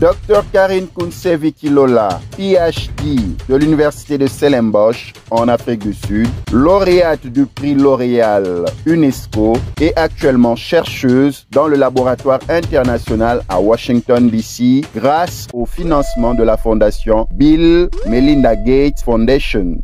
Dr Karine Kounsevi-Kilola, PhD de l'Université de Stellenbosch en Afrique du Sud, lauréate du prix L'Oréal UNESCO et actuellement chercheuse dans le laboratoire international à Washington DC grâce au financement de la fondation Bill Melinda Gates Foundation.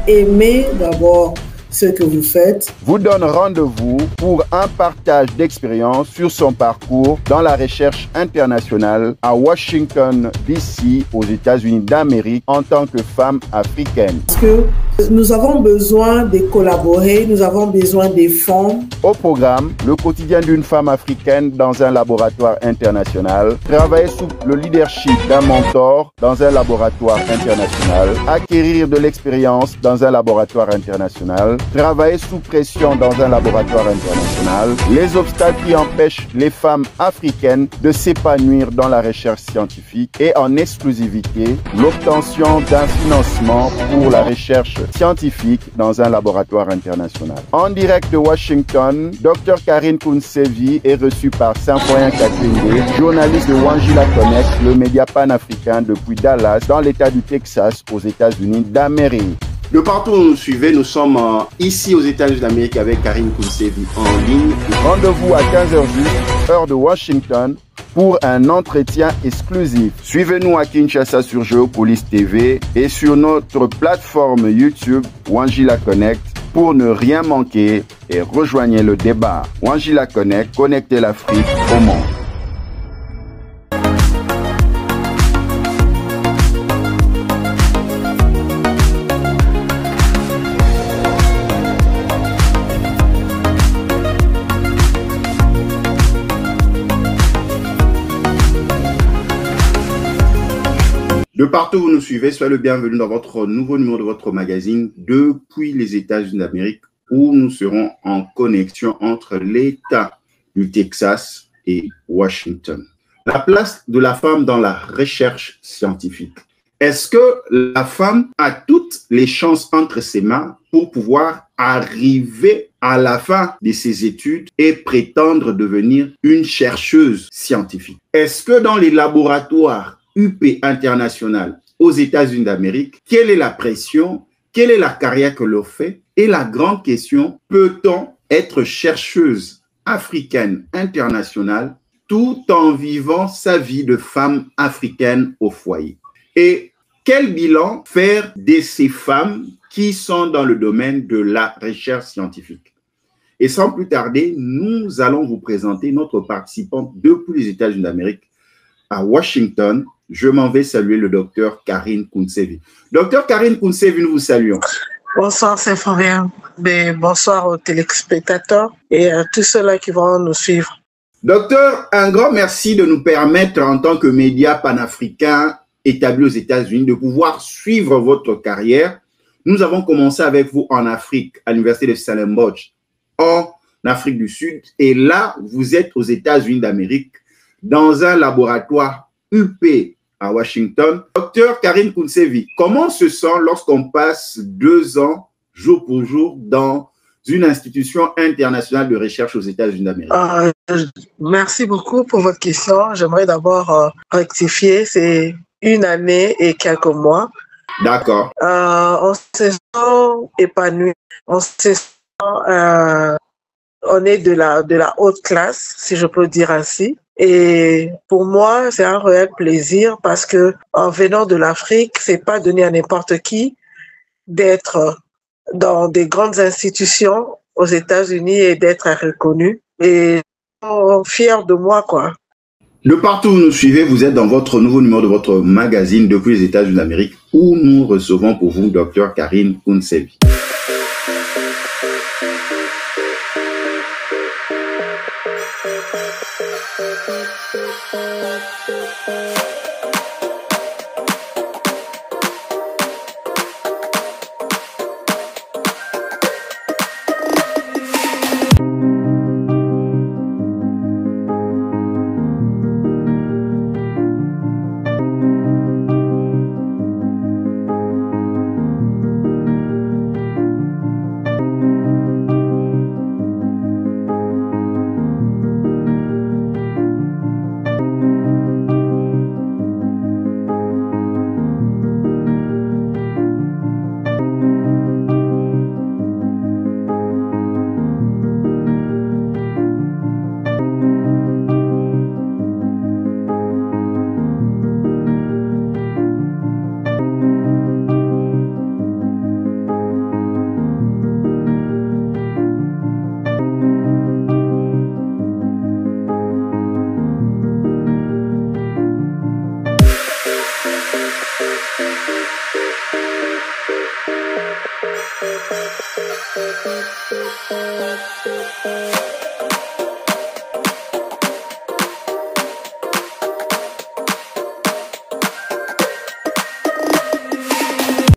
Aimez d'abord ce que vous faites. Vous donne rendez-vous pour un partage d'expérience sur son parcours dans la recherche internationale à Washington DC aux États-Unis d'Amérique en tant que femme africaine. Parce que nous avons besoin de collaborer, nous avons besoin des fonds. Au programme, le quotidien d'une femme africaine dans un laboratoire international, travailler sous le leadership d'un mentor dans un laboratoire international, acquérir de l'expérience dans un laboratoire international, travailler sous pression dans un laboratoire international, les obstacles qui empêchent les femmes africaines de s'épanouir dans la recherche scientifique et en exclusivité, l'obtention d'un financement pour la recherche scientifique dans un laboratoire international. En direct de Washington, Dr Karine Kounsevi est reçue par Symphorien Katende, journaliste de Wangila Connect, le média panafricain depuis Dallas, dans l'État du Texas, aux États-Unis d'Amérique. De partout où vous nous suivez, nous sommes ici aux États-Unis d'Amérique avec Karine Kounsevi en ligne. Rendez-vous à 15h juste, heure de Washington, pour un entretien exclusif. Suivez-nous à Kinshasa sur Géopolis TV et sur notre plateforme YouTube Wangila Connect pour ne rien manquer et rejoignez le débat. Wangila Connect, connectez l'Afrique au monde. De partout où vous nous suivez, soyez le bienvenu dans votre nouveau numéro de votre magazine depuis les États-Unis d'Amérique où nous serons en connexion entre l'État du Texas et Washington. La place de la femme dans la recherche scientifique. Est-ce que la femme a toutes les chances entre ses mains pour pouvoir arriver à la fin de ses études et prétendre devenir une chercheuse scientifique? Est-ce que dans les laboratoires UP international aux États-Unis d'Amérique, quelle est la pression, quelle est la carrière que l'on fait? Et la grande question, peut-on être chercheuse africaine internationale tout en vivant sa vie de femme africaine au foyer? Et quel bilan faire de ces femmes qui sont dans le domaine de la recherche scientifique? Et sans plus tarder, nous allons vous présenter notre participante depuis les États-Unis d'Amérique à Washington. Je m'en vais saluer le docteur Karine Kounsevi. Docteur Karine Kounsevi, nous vous saluons. Bonsoir Symphorien, bonsoir aux téléspectateurs et à tous ceux-là qui vont nous suivre. Docteur, un grand merci de nous permettre en tant que média panafricain établi aux États-Unis de pouvoir suivre votre carrière. Nous avons commencé avec vous en Afrique, à l'Université de Stellenbosch, en Afrique du Sud. Et là, vous êtes aux États-Unis d'Amérique dans un laboratoire UP à Washington. Docteur Karine Kounsevi, comment on se sent lorsqu'on passe 2 ans, jour pour jour, dans une institution internationale de recherche aux États-Unis d'Amérique? Merci beaucoup pour votre question. J'aimerais d'abord rectifier, c'est 1 année et quelques mois. D'accord. On se sent épanoui, on se sent, on est de la haute classe, si je peux dire ainsi. Et pour moi, c'est un réel plaisir parce que en venant de l'Afrique, c'est pas donné à n'importe qui d'être dans des grandes institutions aux États-Unis et d'être reconnu. Et fier de moi, quoi. De partout où vous nous suivez, vous êtes dans votre nouveau numéro de votre magazine depuis les États-Unis d'Amérique où nous recevons pour vous Dr Karine Kounsevi.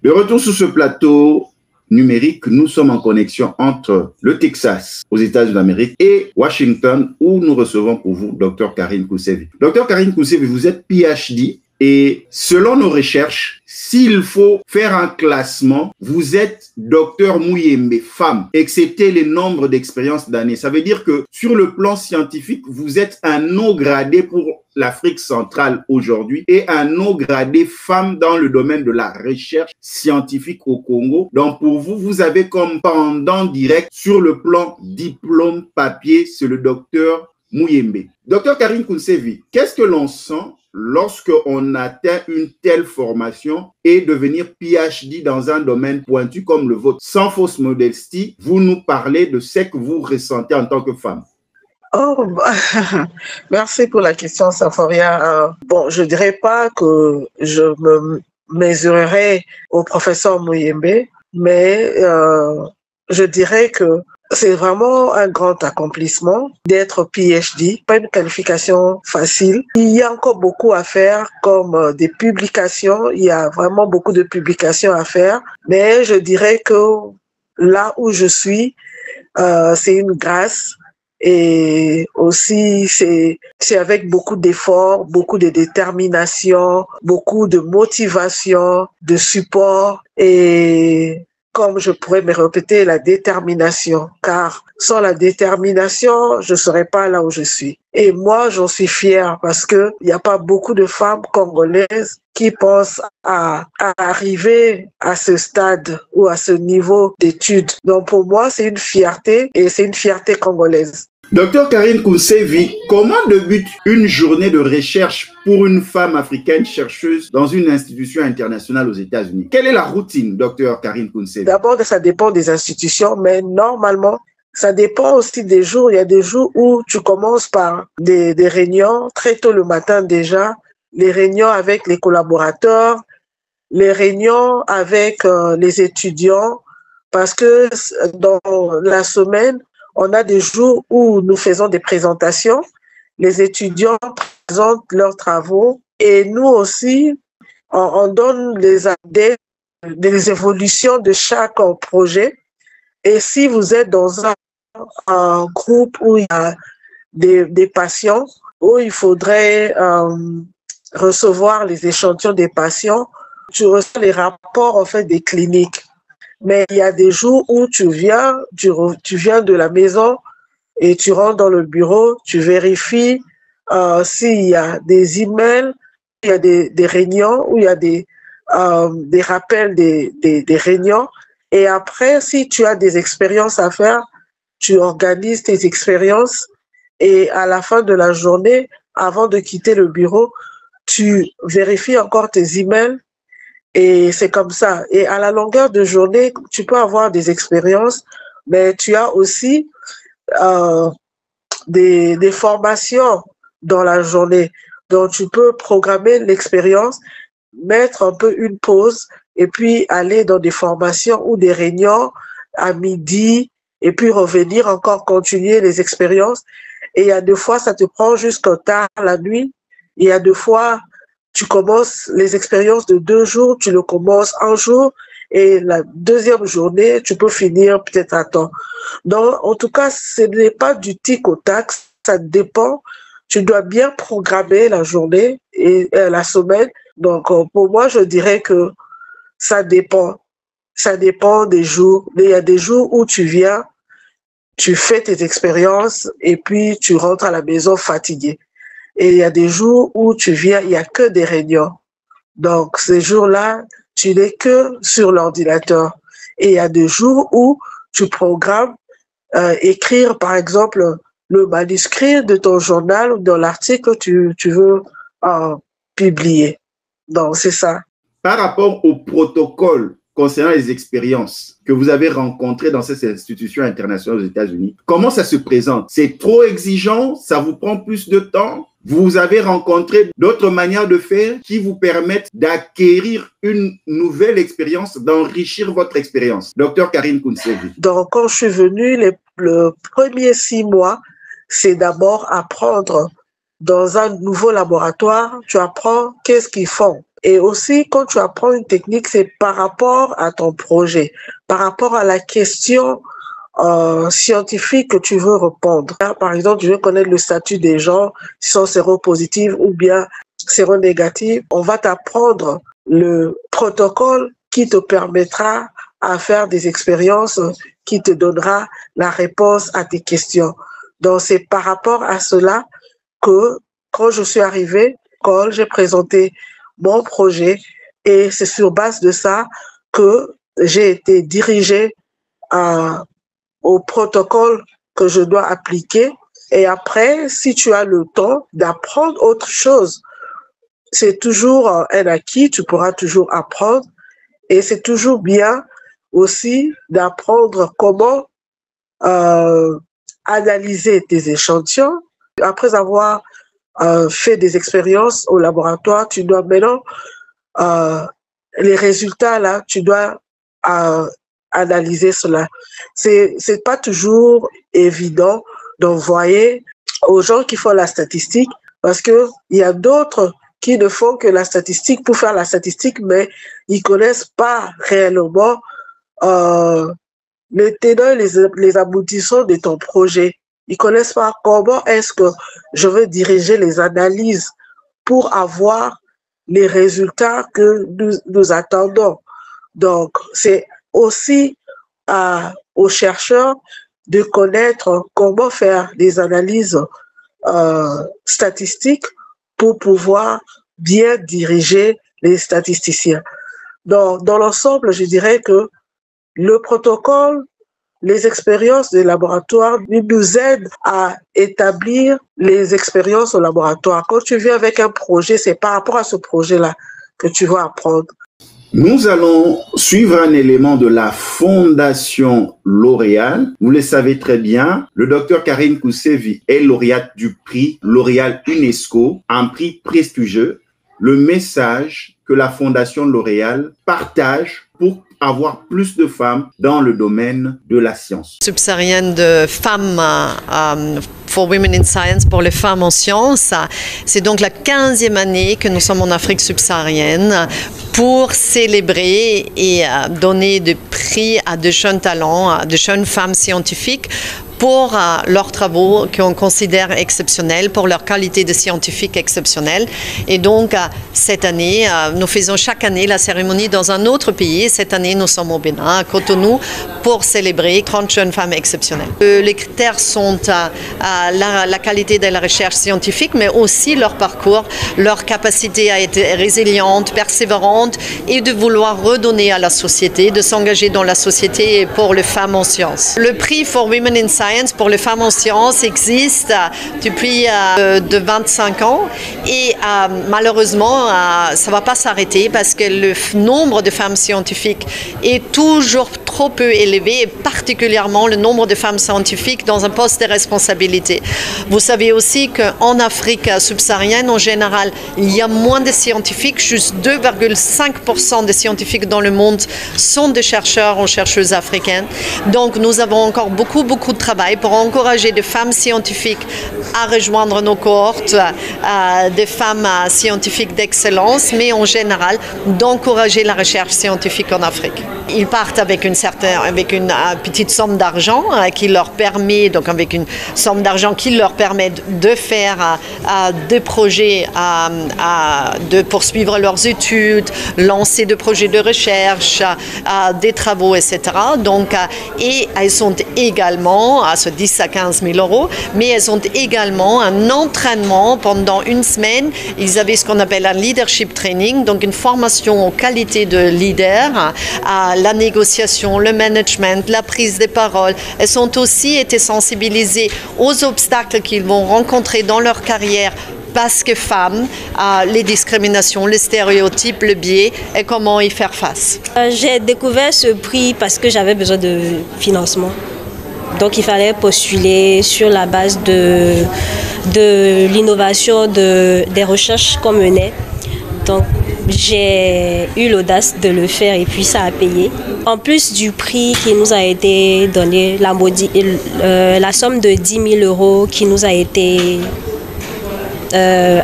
De retour sur ce plateau numérique, nous sommes en connexion entre le Texas, aux États-Unis d'Amérique, et Washington, où nous recevons pour vous Dr Karine Koussevi. Dr Karine Koussevi, vous êtes PhD et selon nos recherches, s'il faut faire un classement, vous êtes Dr Muyembe, femme, excepté les nombres d'expériences d'années. Ça veut dire que sur le plan scientifique, vous êtes un haut gradé pour l'Afrique centrale aujourd'hui et un haut gradé femme dans le domaine de la recherche scientifique au Congo. Donc pour vous, vous avez comme pendant direct sur le plan diplôme papier, c'est le docteur Muyembe. Docteur Karine Koussevi, qu'est-ce que l'on sent lorsqu'on atteint une telle formation et devenir PhD dans un domaine pointu comme le vôtre? Sans fausse modestie, vous nous parlez de ce que vous ressentez en tant que femme. Oh, merci pour la question, Saforia. Bon, je dirais pas que je me mesurerai au professeur Muyembe, mais je dirais que c'est vraiment un grand accomplissement d'être PhD, pas une qualification facile. Il y a encore beaucoup à faire comme des publications, il y a vraiment beaucoup de publications à faire, mais je dirais que là où je suis, c'est une grâce. Et aussi, c'est avec beaucoup d'efforts, beaucoup de détermination, beaucoup de motivation, de support et, comme je pourrais me répéter, la détermination. Car sans la détermination, je ne serais pas là où je suis. Et moi, j'en suis fière parce qu'il n'y a pas beaucoup de femmes congolaises qui pensent à arriver à ce stade ou à ce niveau d'études. Donc pour moi, c'est une fierté et c'est une fierté congolaise. Docteur Karine Koussevi, comment débute une journée de recherche pour une femme africaine chercheuse dans une institution internationale aux États-Unis? Quelle est la routine, docteur Karine Koussevi? D'abord, ça dépend des institutions, mais normalement, ça dépend aussi des jours. Il y a des jours où tu commences par des réunions, très tôt le matin déjà, les réunions avec les collaborateurs, les réunions avec les étudiants, parce que dans la semaine, on a des jours où nous faisons des présentations, les étudiants présentent leurs travaux et nous aussi, on donne les idées, des évolutions de chaque projet. Et si vous êtes dans un groupe où il y a des patients, où il faudrait recevoir les échantillons des patients, tu reçois les rapports en fait des cliniques. Mais il y a des jours où tu viens de la maison et tu rentres dans le bureau, tu vérifies s'il y a des emails, il y a des réunions, où il y a des rappels des réunions. Et après, si tu as des expériences à faire, tu organises tes expériences et à la fin de la journée, avant de quitter le bureau, tu vérifies encore tes emails. Et c'est comme ça. Et à la longueur de journée, tu peux avoir des expériences, mais tu as aussi des formations dans la journée. Donc, tu peux programmer l'expérience, mettre un peu une pause et puis aller dans des formations ou des réunions à midi et puis revenir encore continuer les expériences. Et il y a des fois, ça te prend jusqu'à tard la nuit. Il y a des fois, tu commences les expériences de 2 jours, tu le commences un jour et la deuxième journée, tu peux finir peut-être à temps. Donc, en tout cas, ce n'est pas du tic au tac, ça dépend. Tu dois bien programmer la journée et la semaine. Donc, pour moi, je dirais que ça dépend. Ça dépend des jours. Il y a des jours où tu viens, tu fais tes expériences et puis tu rentres à la maison fatigué. Et il y a des jours où tu viens, il n'y a que des réunions. Donc, ces jours-là, tu n'es que sur l'ordinateur. Et il y a des jours où tu programmes écrire, par exemple, le manuscrit de ton journal ou dans l'article que tu veux publier. Donc, c'est ça. Par rapport au protocole concernant les expériences que vous avez rencontrées dans ces institutions internationales aux États-Unis, comment ça se présente? C'est trop exigeant? Ça vous prend plus de temps? Vous avez rencontré d'autres manières de faire qui vous permettent d'acquérir une nouvelle expérience, d'enrichir votre expérience? Docteur Karine Koussevi. Donc, quand je suis venue, le premier 6 mois, c'est d'abord apprendre dans un nouveau laboratoire. Tu apprends qu'est-ce qu'ils font. Et aussi, quand tu apprends une technique, c'est par rapport à ton projet, par rapport à la question scientifique que tu veux répondre. Par exemple, tu veux connaître le statut des gens, s'ils sont séropositifs ou bien séronégatifs. On va t'apprendre le protocole qui te permettra à faire des expériences qui te donnera la réponse à tes questions. Donc, c'est par rapport à cela que quand je suis arrivée, quand j'ai présenté mon projet, et c'est sur base de ça que j'ai été dirigée au protocole que je dois appliquer. Et après, si tu as le temps d'apprendre autre chose, c'est toujours un acquis, tu pourras toujours apprendre. Et c'est toujours bien aussi d'apprendre comment analyser tes échantillons. Après avoir fait des expériences au laboratoire, tu dois maintenant, les résultats là, tu dois analyser cela. C'est pas toujours évident d'envoyer aux gens qui font la statistique, parce que il y a d'autres qui ne font que la statistique pour faire la statistique, mais ils connaissent pas réellement les tenants et les aboutissants de ton projet. Ils connaissent pas comment est-ce que je veux diriger les analyses pour avoir les résultats que nous attendons. Donc, c'est aussi aux chercheurs de connaître comment faire des analyses statistiques pour pouvoir bien diriger les statisticiens. Donc, dans l'ensemble, je dirais que le protocole, les expériences de laboratoire nous aident à établir les expériences au laboratoire. Quand tu viens avec un projet, c'est par rapport à ce projet-là que tu vas apprendre. Nous allons suivre un élément de la Fondation L'Oréal. Vous le savez très bien, le docteur Karine Koussevi est lauréate du prix L'Oréal UNESCO, un prix prestigieux. Le message que la Fondation L'Oréal partage pour avoir plus de femmes dans le domaine de la science. Subsaharienne de femmes for Women in Science, pour les femmes en sciences. C'est donc la 15e année que nous sommes en Afrique subsaharienne pour célébrer et donner des prix à de jeunes talents, à de jeunes femmes scientifiques pour leurs travaux qu'on considère exceptionnels, pour leur qualité de scientifique exceptionnelle. Et donc, cette année, nous faisons chaque année la cérémonie dans un autre pays. Cette année, nous sommes au Bénin, à Cotonou, pour célébrer 30 jeunes femmes exceptionnelles. Les critères sont la qualité de la recherche scientifique, mais aussi leur parcours, leur capacité à être résiliente, persévérante et de vouloir redonner à la société, de s'engager dans la société pour les femmes en sciences. Le prix For Women in Science pour les femmes en sciences existe depuis de 25 ans et malheureusement ça ne va pas s'arrêter parce que le nombre de femmes scientifiques est toujours trop peu élevé, et particulièrement le nombre de femmes scientifiques dans un poste de responsabilité. Vous savez aussi qu'en Afrique subsaharienne, en général, il y a moins de scientifiques, juste 2,5% des scientifiques dans le monde sont des chercheurs ou chercheuses africaines. Donc nous avons encore beaucoup de travail pour encourager des femmes scientifiques à rejoindre nos cohortes, des femmes scientifiques d'excellence, mais en général d'encourager la recherche scientifique en Afrique. Ils partent avec une petite somme d'argent qui leur permet, donc avec une somme d'argent qui leur permet de faire des projets, de poursuivre leurs études, lancer des projets de recherche, des travaux, etc. Donc, et elles sont également à ce 10 à 15 000 euros, mais elles ont également un entraînement pendant une semaine. Ils avaient ce qu'on appelle un leadership training, donc une formation aux qualités de leader, à la négociation, le management, la prise de parole. Elles ont aussi été sensibilisées aux obstacles qu'ils vont rencontrer dans leur carrière parce que femmes, les discriminations, les stéréotypes, le biais et comment y faire face. J'ai découvert ce prix parce que j'avais besoin de financement. Donc il fallait postuler sur la base de l'innovation, des recherches qu'on menait. Donc j'ai eu l'audace de le faire et puis ça a payé. En plus du prix qui nous a été donné, la somme de 10 000 euros qui nous a été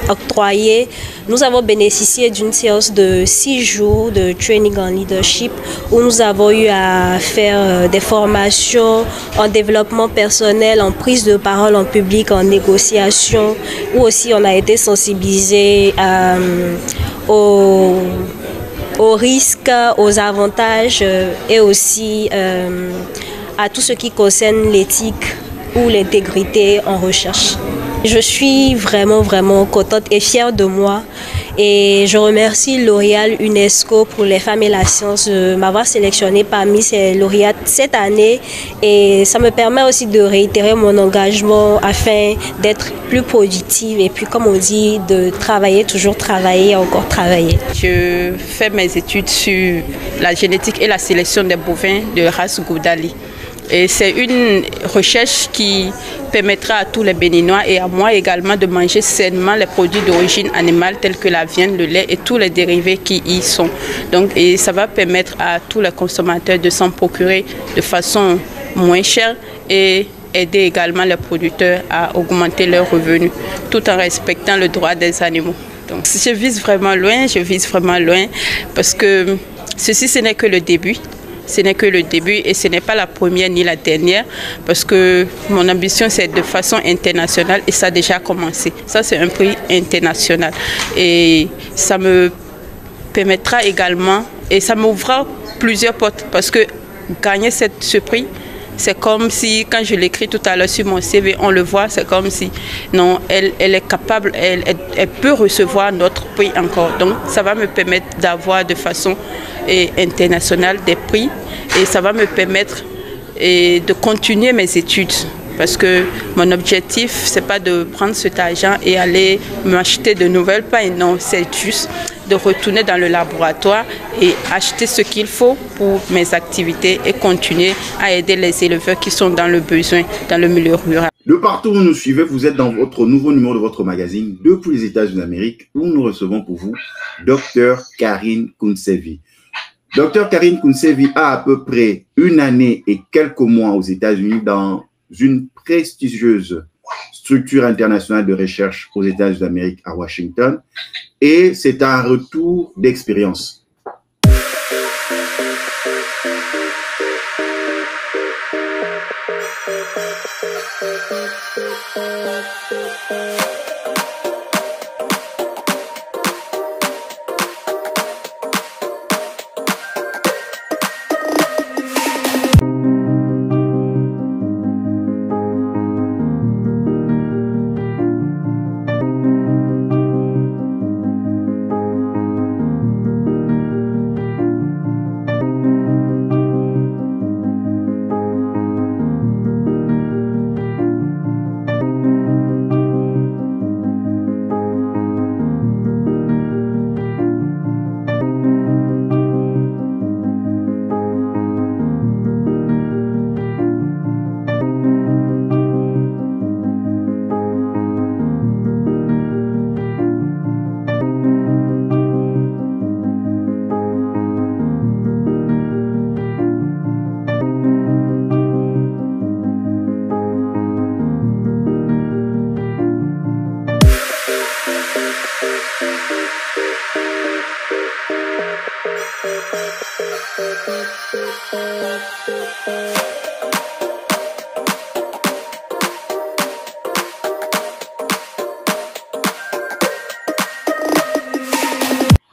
octroyé, nous avons bénéficié d'une séance de 6 jours de training en leadership où nous avons eu à faire des formations en développement personnel, en prise de parole en public, en négociation, où aussi on a été sensibilisé aux risques, aux avantages et aussi à tout ce qui concerne l'éthique ou l'intégrité en recherche. Je suis vraiment contente et fière de moi et je remercie L'Oréal UNESCO pour les femmes et la science de m'avoir sélectionnée parmi ces lauréates cette année, et ça me permet aussi de réitérer mon engagement afin d'être plus productive et puis, comme on dit, de travailler, toujours travailler et encore travailler. Je fais mes études sur la génétique et la sélection des bovins de race Goudali. Et c'est une recherche qui permettra à tous les Béninois et à moi également de manger sainement les produits d'origine animale tels que la viande, le lait et tous les dérivés qui y sont. Donc, et ça va permettre à tous les consommateurs de s'en procurer de façon moins chère et aider également les producteurs à augmenter leurs revenus tout en respectant le droit des animaux. Donc, je vise vraiment loin parce que ceci, ce n'est que le début. Ce n'est que le début et ce n'est pas la première ni la dernière, parce que mon ambition c'est de façon internationale et ça a déjà commencé. Ça c'est un prix international et ça me permettra également et ça m'ouvrira plusieurs portes, parce que gagner ce prix, c'est comme si, quand je l'écris tout à l'heure sur mon CV, on le voit, c'est comme si, non, elle est capable, elle peut recevoir notre prix encore. Donc, ça va me permettre d'avoir de façon internationale des prix et ça va me permettre de continuer mes études. Parce que mon objectif, c'est pas de prendre cet argent et aller m'acheter de nouvelles pailles. Non, c'est juste de retourner dans le laboratoire et acheter ce qu'il faut pour mes activités et continuer à aider les éleveurs qui sont dans le besoin, dans le milieu rural. De partout où vous nous suivez, vous êtes dans votre nouveau numéro de votre magazine depuis les États-Unis d'Amérique, où nous recevons pour vous Dr Karine Kounsevi. Dr Karine Kounsevi a à peu près 1 année et quelques mois aux États-Unis dans une prestigieuse structure internationale de recherche aux États-Unis d'Amérique à Washington, et c'est un retour d'expérience.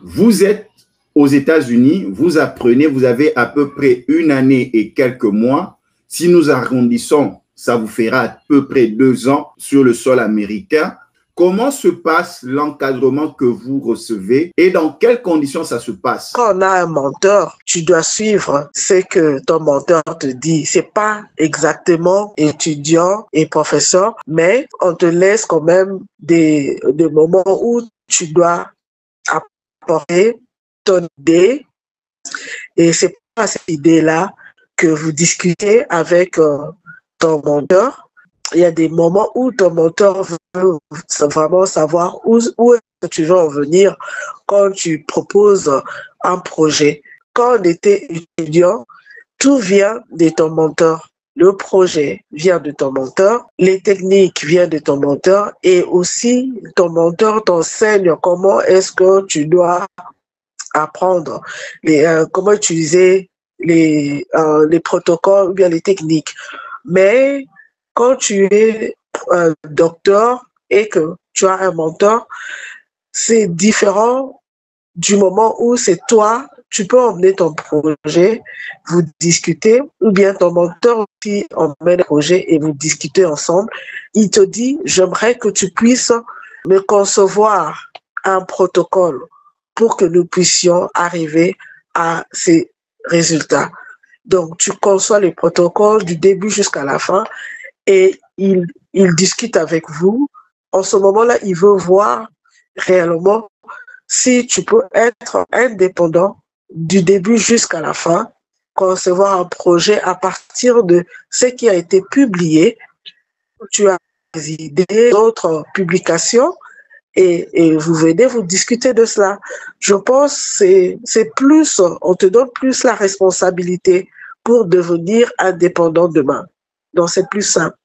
Vous êtes aux États-Unis, vous apprenez, vous avez à peu près 1 année et quelques mois. Si nous arrondissons, ça vous fera à peu près 2 ans sur le sol américain. Comment se passe l'encadrement que vous recevez et dans quelles conditions ça se passe? Quand on a un mentor, tu dois suivre ce que ton mentor te dit. C'est pas exactement étudiant et professeur, mais on te laisse quand même des moments où tu dois apporter ton idée, et c'est pas cette idée-là que vous discutez avec ton mentor. Il y a des moments où ton mentor veut vraiment savoir où est-ce que tu veux en venir quand tu proposes un projet. Quand on était étudiant, tout vient de ton mentor. le projet vient de ton mentor, les techniques viennent de ton mentor et aussi ton mentor t'enseigne comment est-ce que tu dois apprendre, comment utiliser les protocoles ou bien les techniques. Mais quand tu es docteur et que tu as un mentor, c'est différent du moment où c'est toi, tu peux emmener ton projet, vous discutez, ou bien ton mentor aussi emmène le projet et vous discutez ensemble. Il te dit, j'aimerais que tu puisses me concevoir un protocole pour que nous puissions arriver à ces résultats. Donc, tu conçois les protocoles du début jusqu'à la fin et il discute avec vous. En ce moment-là, il veut voir réellement si tu peux être indépendant du début jusqu'à la fin, concevoir un projet à partir de ce qui a été publié. Tu as des idées, d'autres publications, et vous venez vous discuter de cela. Je pense que c'est plus, on te donne plus la responsabilité pour devenir indépendant demain. Donc c'est plus simple.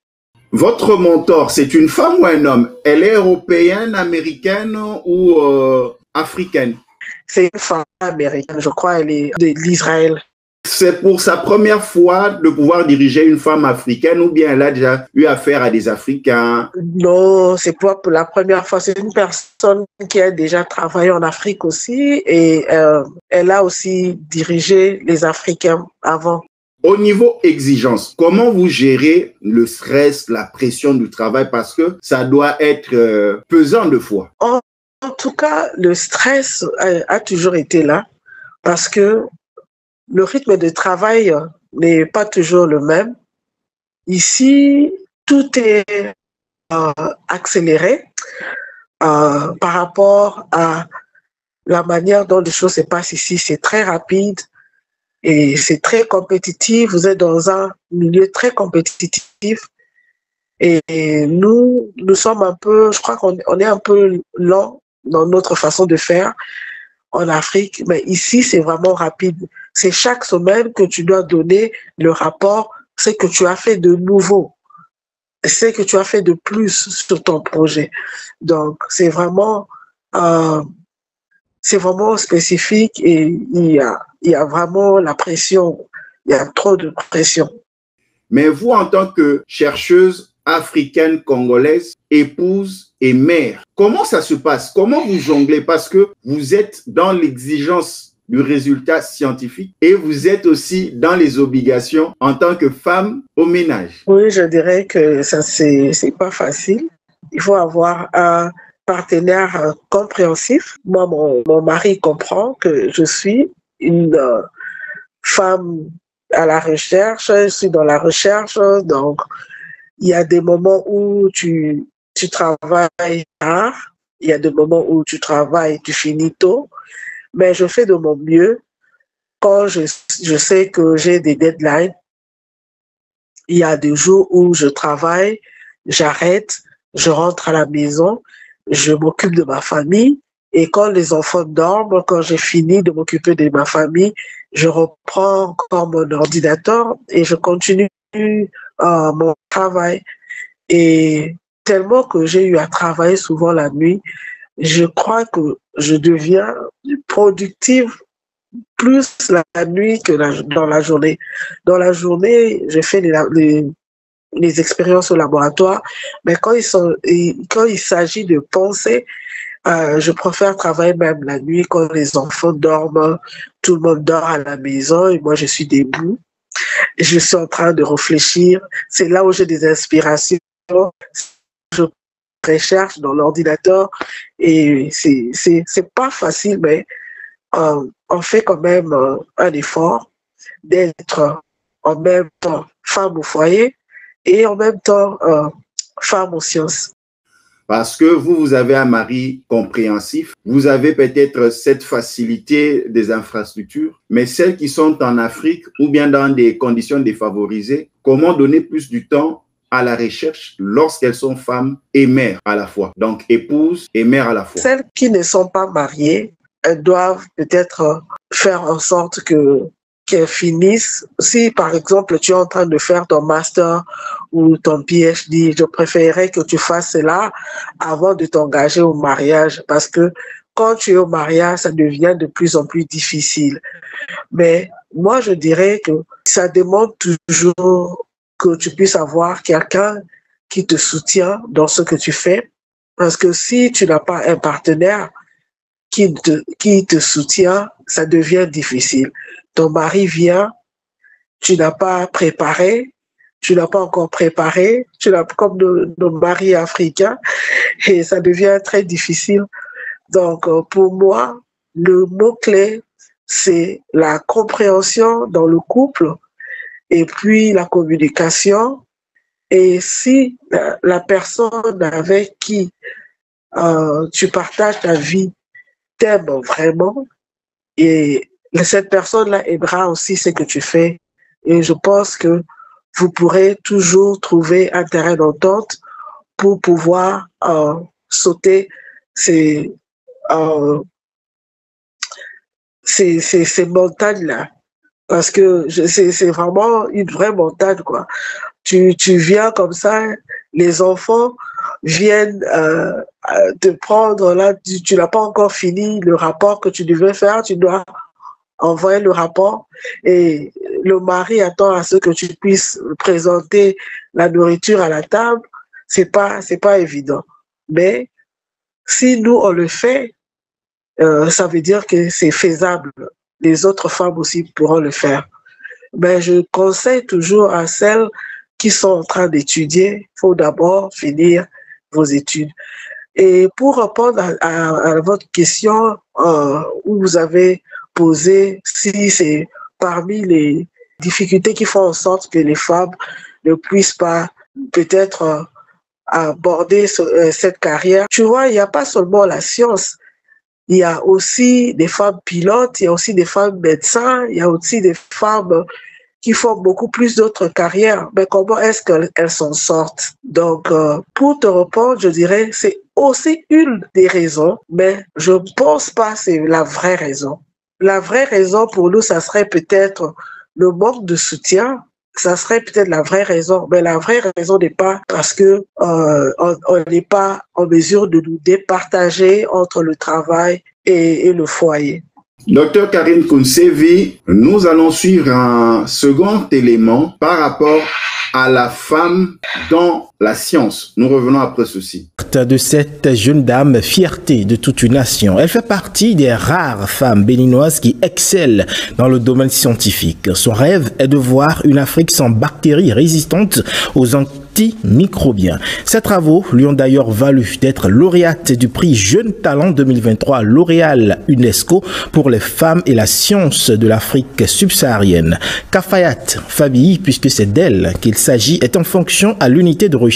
Votre mentor, c'est une femme ou un homme? Elle est européenne, américaine ou africaine? C'est une femme américaine, je crois, elle est de l'Israël. C'est pour sa première fois de pouvoir diriger une femme africaine ou bien elle a déjà eu affaire à des Africains? Non, c'est pas pour la première fois. C'est une personne qui a déjà travaillé en Afrique aussi et elle a aussi dirigé les Africains avant. Au niveau exigence, comment vous gérez le stress, la pression du travail parce que ça doit être pesant de fois? En tout cas, le stress a toujours été là parce que le rythme de travail n'est pas toujours le même. Ici, tout est accéléré par rapport à la manière dont les choses se passent ici. C'est très rapide et c'est très compétitif. Vous êtes dans un milieu très compétitif et nous sommes un peu, je crois qu'on est un peu lent dans notre façon de faire en Afrique, mais ici, c'est vraiment rapide. C'est chaque semaine que tu dois donner le rapport, ce que tu as fait de nouveau, ce que tu as fait de plus sur ton projet. Donc, c'est vraiment spécifique et il y a vraiment la pression, il y a trop de pression. Mais vous, en tant que chercheuse africaine congolaise, épouse et mère, comment ça se passe? Comment vous jonglez? Parce que vous êtes dans l'exigence du résultat scientifique et vous êtes aussi dans les obligations en tant que femme au ménage. Oui, je dirais que ça, c'est pas facile. Il faut avoir un partenaire compréhensif. Moi, mon mari comprend que je suis une femme à la recherche, je suis dans la recherche, donc il y a des moments où tu travailles tard, il y a des moments où tu travailles, tu finis tôt, mais je fais de mon mieux. Quand je sais que j'ai des deadlines, il y a des jours où je travaille, j'arrête, je rentre à la maison, je m'occupe de ma famille et quand les enfants dorment, quand j'ai fini de m'occuper de ma famille, je reprends encore mon ordinateur et je continue mon travail. Et tellement que j'ai eu à travailler souvent la nuit, je crois que je deviens productive plus la nuit que dans la journée. Dans la journée, je fais les expériences au laboratoire, mais quand il s'agit de penser, je préfère travailler même la nuit quand les enfants dorment, tout le monde dort à la maison et moi je suis debout. Je suis en train de réfléchir. C'est là où j'ai des inspirations. Je recherche dans l'ordinateur et c'est pas facile, mais on fait quand même un effort d'être en même temps femme au foyer et en même temps femme aux sciences. Parce que vous avez un mari compréhensif, vous avez peut-être cette facilité des infrastructures, mais celles qui sont en Afrique ou bien dans des conditions défavorisées, comment donner plus du temps à la recherche lorsqu'elles sont femmes et mères à la fois, donc épouses et mères à la fois? Celles qui ne sont pas mariées, elles doivent peut-être faire en sorte que qu'elles finissent. Si, par exemple, tu es en train de faire ton master ou ton PhD, je préférerais que tu fasses cela avant de t'engager au mariage, parce que quand tu es au mariage, ça devient de plus en plus difficile. Mais moi, je dirais que ça demande toujours que tu puisses avoir quelqu'un qui te soutient dans ce que tu fais. Parce que si tu n'as pas un partenaire qui te soutient, ça devient difficile. Ton mari vient, tu n'as pas préparé, tu n'as pas encore préparé, tu l'as comme nos maris africains, et ça devient très difficile. Donc, pour moi, le mot-clé, c'est la compréhension dans le couple et puis la communication. Et si la personne avec qui tu partages ta vie t'aime vraiment, et cette personne-là aimera aussi ce que tu fais. Et je pense que vous pourrez toujours trouver un terrain d'entente pour pouvoir sauter ces montagnes-là. Parce que c'est vraiment une vraie montagne, quoi. Tu viens comme ça, les enfants viennent te prendre, là, tu n'as pas encore fini le rapport que tu devais faire, tu dois envoyer le rapport et le mari attend à ce que tu puisses présenter la nourriture à la table. C'est pas évident. Mais si nous, on le fait, ça veut dire que c'est faisable. Les autres femmes aussi pourront le faire. Mais je conseille toujours à celles qui sont en train d'étudier, il faut d'abord finir vos études. Et pour répondre à votre question où vous avez posé, si c'est parmi les difficultés qui font en sorte que les femmes ne puissent pas peut-être aborder cette carrière, tu vois, il n'y a pas seulement la science. Il y a aussi des femmes pilotes, il y a aussi des femmes médecins, il y a aussi des femmes qui font beaucoup plus d'autres carrières. Mais comment est-ce qu'elles s'en sortent? Donc, pour te répondre, je dirais, c'est aussi une des raisons, mais je ne pense pas que c'est la vraie raison. La vraie raison pour nous, ça serait peut-être le manque de soutien. Ça serait peut-être la vraie raison, mais la vraie raison n'est pas parce que on n'est pas en mesure de nous départager entre le travail et le foyer. Docteur Karine Kounsevi, nous allons suivre un second élément par rapport à la femme dans la science. Nous revenons après ceci. De cette jeune dame, fierté de toute une nation. Elle fait partie des rares femmes béninoises qui excellent dans le domaine scientifique. Son rêve est de voir une Afrique sans bactéries résistantes aux antimicrobiens. Ses travaux lui ont d'ailleurs valu d'être lauréate du prix Jeune Talent 2023 L'Oréal UNESCO pour les femmes et la science de l'Afrique subsaharienne. Kafayat Fabiyi, puisque c'est d'elle qu'il s'agit, est en fonction à l'unité de recherche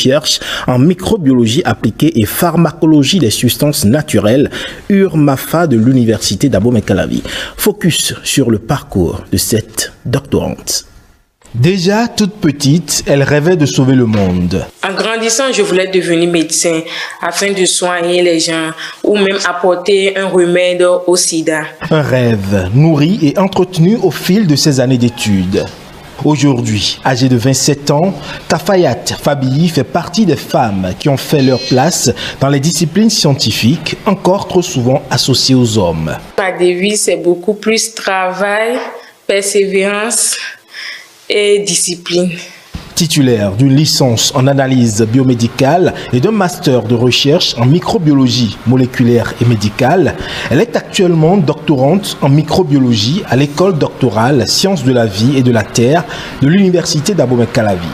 en microbiologie appliquée et pharmacologie des substances naturelles, URMAFA de l'université d'Abomey-Calavi. Focus sur le parcours de cette doctorante. Déjà toute petite, elle rêvait de sauver le monde. En grandissant, je voulais devenir médecin afin de soigner les gens ou même apporter un remède au sida. Un rêve nourri et entretenu au fil de ses années d'études. Aujourd'hui, âgée de 27 ans, Kafayat Fabiyi fait partie des femmes qui ont fait leur place dans les disciplines scientifiques, encore trop souvent associées aux hommes. Ma devise, c'est beaucoup plus travail, persévérance et discipline. Titulaire d'une licence en analyse biomédicale et d'un master de recherche en microbiologie moléculaire et médicale, elle est actuellement doctorante en microbiologie à l'école doctorale Sciences de la vie et de la terre de l'université d'Abomey-Calavi.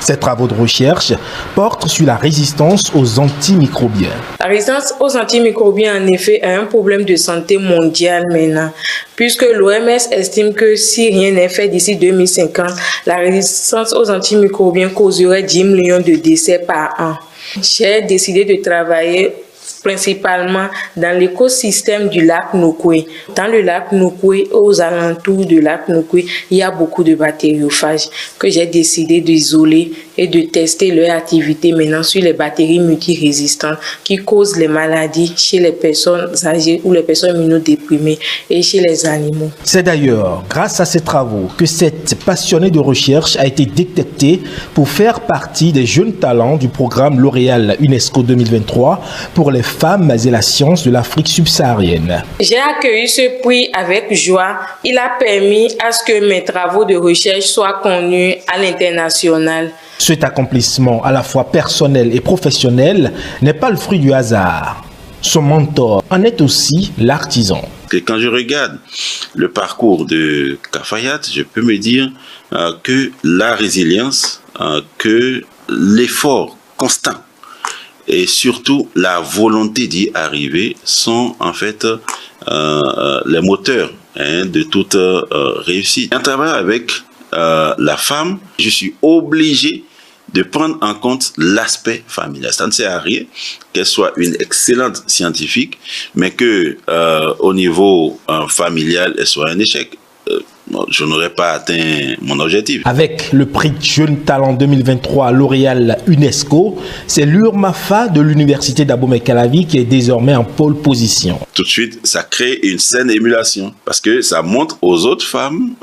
Ses travaux de recherche portent sur la résistance aux antimicrobiens. La résistance aux antimicrobiens, en effet, est un problème de santé mondial maintenant, puisque l'OMS estime que si rien n'est fait d'ici 2050, la résistance aux antimicrobiens causerait 10 millions de décès par an. J'ai décidé de travailler principalement dans l'écosystème du lac Nokoué. Dans le lac Nokoué, aux alentours du lac Nokoué, il y a beaucoup de bactériophages que j'ai décidé d'isoler et de tester leur activité maintenant sur les bactéries multirésistantes qui causent les maladies chez les personnes âgées ou les personnes immunodéprimées et chez les animaux. C'est d'ailleurs grâce à ces travaux que cette passionnée de recherche a été détectée pour faire partie des jeunes talents du programme L'Oréal UNESCO 2023 pour les femmes et la science de l'Afrique subsaharienne. J'ai accueilli ce prix avec joie. Il a permis à ce que mes travaux de recherche soient connus à l'international. Cet accomplissement à la fois personnel et professionnel n'est pas le fruit du hasard. Son mentor en est aussi l'artisan. Quand je regarde le parcours de Cafayat, je peux me dire que la résilience, que l'effort constant et surtout la volonté d'y arriver sont en fait les moteurs de toute réussite. En travaillant avec la femme, je suis obligé de prendre en compte l'aspect familial. Ça ne sert à rien qu'elle soit une excellente scientifique, mais que au niveau familial, elle soit un échec. Je n'aurais pas atteint mon objectif. Avec le prix Jeune Talent 2023 L'Oréal UNESCO, c'est l'Urmafa de l'université d'Abomey-Calavi qui est désormais en pole position. Tout de suite, ça crée une saine émulation parce que ça montre aux autres femmes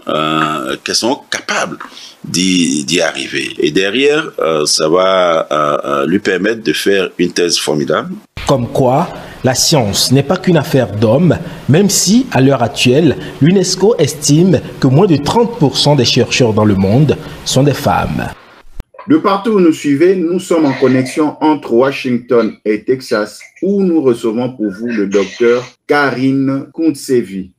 qu'elles sont capables d'y arriver. Et derrière, ça va lui permettre de faire une thèse formidable. Comme quoi, la science n'est pas qu'une affaire d'hommes, même si, à l'heure actuelle, l'UNESCO estime que moins de 30% des chercheurs dans le monde sont des femmes. De partout où nous suivez, nous sommes en connexion entre Washington et Texas, où nous recevons pour vous le docteur Karine Kounsevi.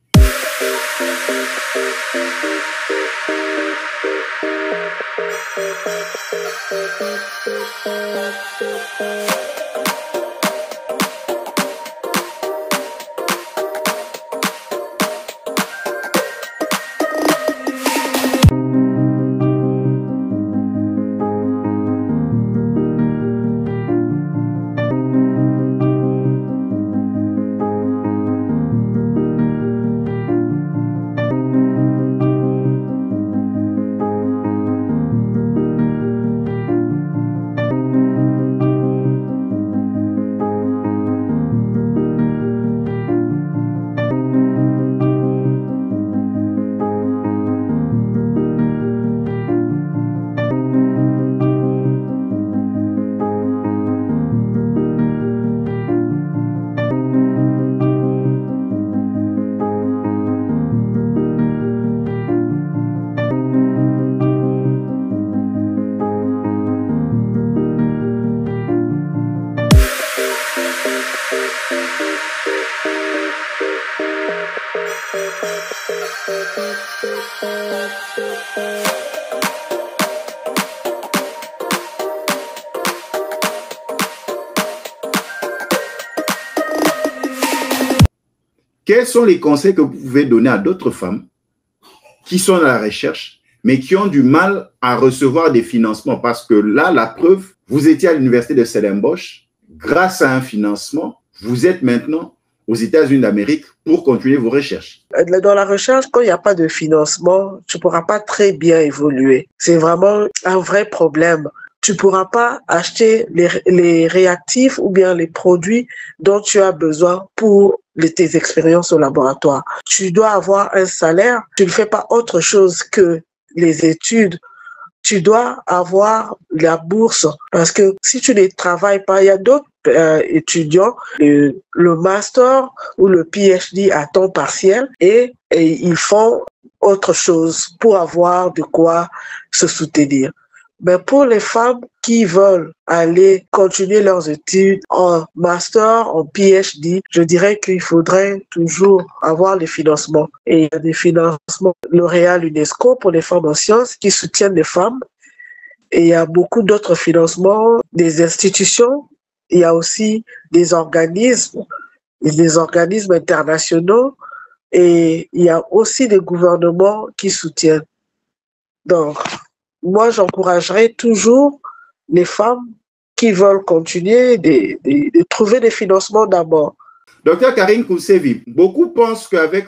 Quels sont les conseils que vous pouvez donner à d'autres femmes qui sont dans la recherche, mais qui ont du mal à recevoir des financements? Parce que là, la preuve, vous étiez à l'université de Stellenbosch, grâce à un financement, vous êtes maintenant aux États-Unis d'Amérique pour continuer vos recherches. Dans la recherche, quand il n'y a pas de financement, tu ne pourras pas très bien évoluer. C'est vraiment un vrai problème. Tu ne pourras pas acheter les réactifs ou bien les produits dont tu as besoin pour tes expériences au laboratoire. Tu dois avoir un salaire. Tu ne fais pas autre chose que les études. Tu dois avoir la bourse parce que si tu ne travailles pas, il y a d'autres étudiants, le master ou le PhD à temps partiel et ils font autre chose pour avoir de quoi se soutenir. Mais pour les femmes qui veulent aller continuer leurs études en master, en PhD, je dirais qu'il faudrait toujours avoir les financements. Et il y a des financements L'Oréal UNESCO pour les femmes en sciences qui soutiennent les femmes. Et il y a beaucoup d'autres financements, des institutions. Il y a aussi des organismes internationaux. Et il y a aussi des gouvernements qui soutiennent. Donc, moi, j'encouragerais toujours les femmes qui veulent continuer de trouver des financements d'abord. Docteur Karine Kounsevi, beaucoup pensent qu'avec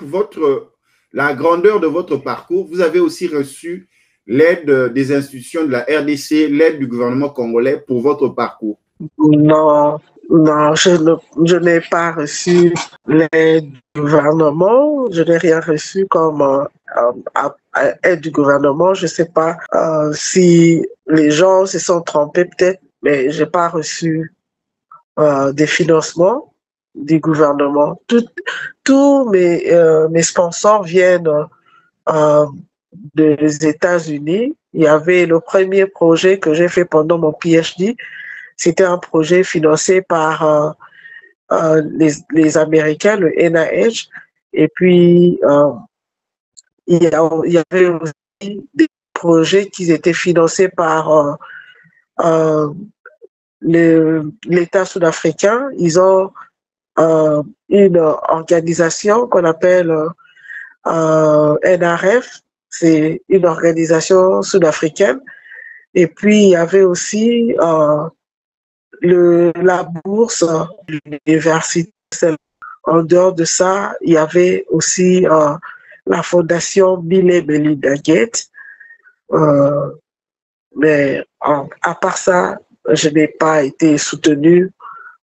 la grandeur de votre parcours, vous avez aussi reçu l'aide des institutions de la RDC, l'aide du gouvernement congolais pour votre parcours? Non, non, je n'ai pas reçu l'aide du gouvernement. Je n'ai rien reçu comme aide du gouvernement. Je ne sais pas si les gens se sont trompés peut-être, mais je n'ai pas reçu des financements du gouvernement. Tous mes sponsors viennent des États-Unis. Il y avait le premier projet que j'ai fait pendant mon PhD. C'était un projet financé par les Américains, le NIH. Et puis, il y avait aussi des projets qui étaient financés par l'État sud-africain. Ils ont une organisation qu'on appelle NRF. C'est une organisation sud-africaine. Et puis, il y avait aussi la bourse de l'université. En dehors de ça, il y avait aussi la fondation Bill et Melinda Gates. Mais à part ça, je n'ai pas été soutenu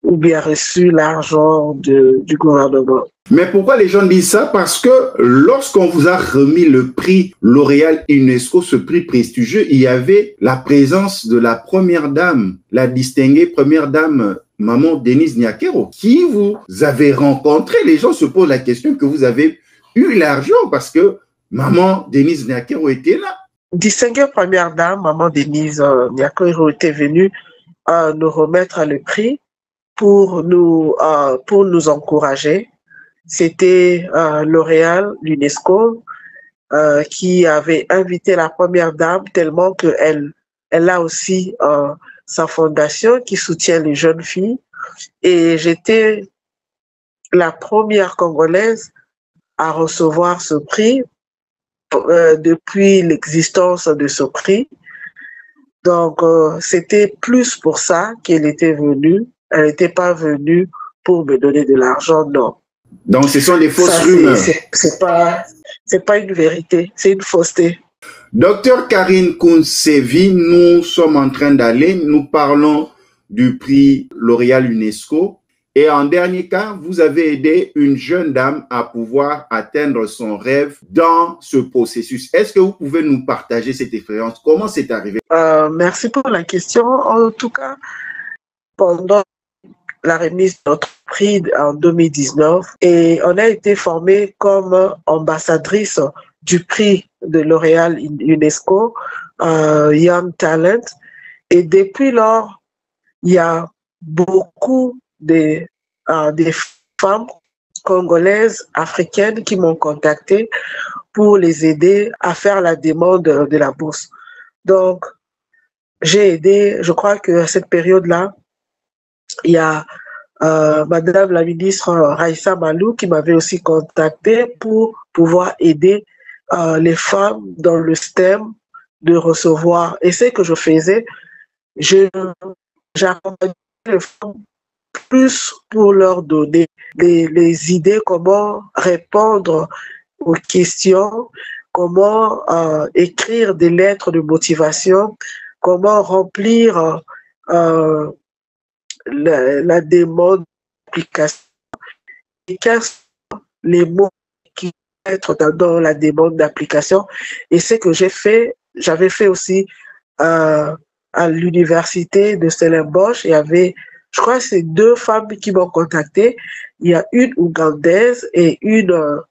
ou bien reçu l'argent du gouvernement. Mais pourquoi les gens disent ça? Parce que lorsqu'on vous a remis le prix L'Oréal UNESCO, ce prix prestigieux, il y avait la présence de la première dame, la distinguée première dame, maman Denise Nyakero, qui vous avez rencontré. Les gens se posent la question que vous avez eu l'argent parce que maman Denise Nyakero était là. Distinguée première dame, maman Denise Nyakero était venue nous remettre le prix pour nous encourager. C'était L'Oréal, l'UNESCO, qui avait invité la première dame tellement qu'elle a aussi sa fondation qui soutient les jeunes filles. Et j'étais la première Congolaise à recevoir ce prix depuis l'existence de ce prix. Donc, c'était plus pour ça qu'elle était venue. Elle n'était pas venue pour me donner de l'argent, non. Donc, ce sont des fausses rumeurs. C'est pas une vérité, c'est une fausseté. Docteur Karine Kounsevi, nous sommes en train d'aller, nous parlons du prix L'Oréal UNESCO. Et en dernier cas, vous avez aidé une jeune dame à pouvoir atteindre son rêve dans ce processus. Est-ce que vous pouvez nous partager cette expérience? Comment c'est arrivé? Merci pour la question. En tout cas, pendant la remise de notre prix en 2019, et on a été formé comme ambassadrice du prix de L'Oréal UNESCO, Young Talent. Et depuis lors, il y a beaucoup des femmes congolaises, africaines qui m'ont contacté pour les aider à faire la demande de la bourse. Donc, j'ai aidé, je crois qu'à cette période-là, il y a Madame la ministre Raissa Malou qui m'avait aussi contacté pour pouvoir aider les femmes dans le STEM de recevoir. Et ce que je faisais, j'accompagnais les femmes plus pour leur donner les idées, comment répondre aux questions, comment écrire des lettres de motivation, comment remplir la demande d'application, et quels sont les mots qui vont être dans la demande d'application. Et ce que j'ai fait, j'avais fait aussi à l'université de Stellenbosch, il y avait, je crois que c'est 2 femmes qui m'ont contacté. Il y a une ougandaise et une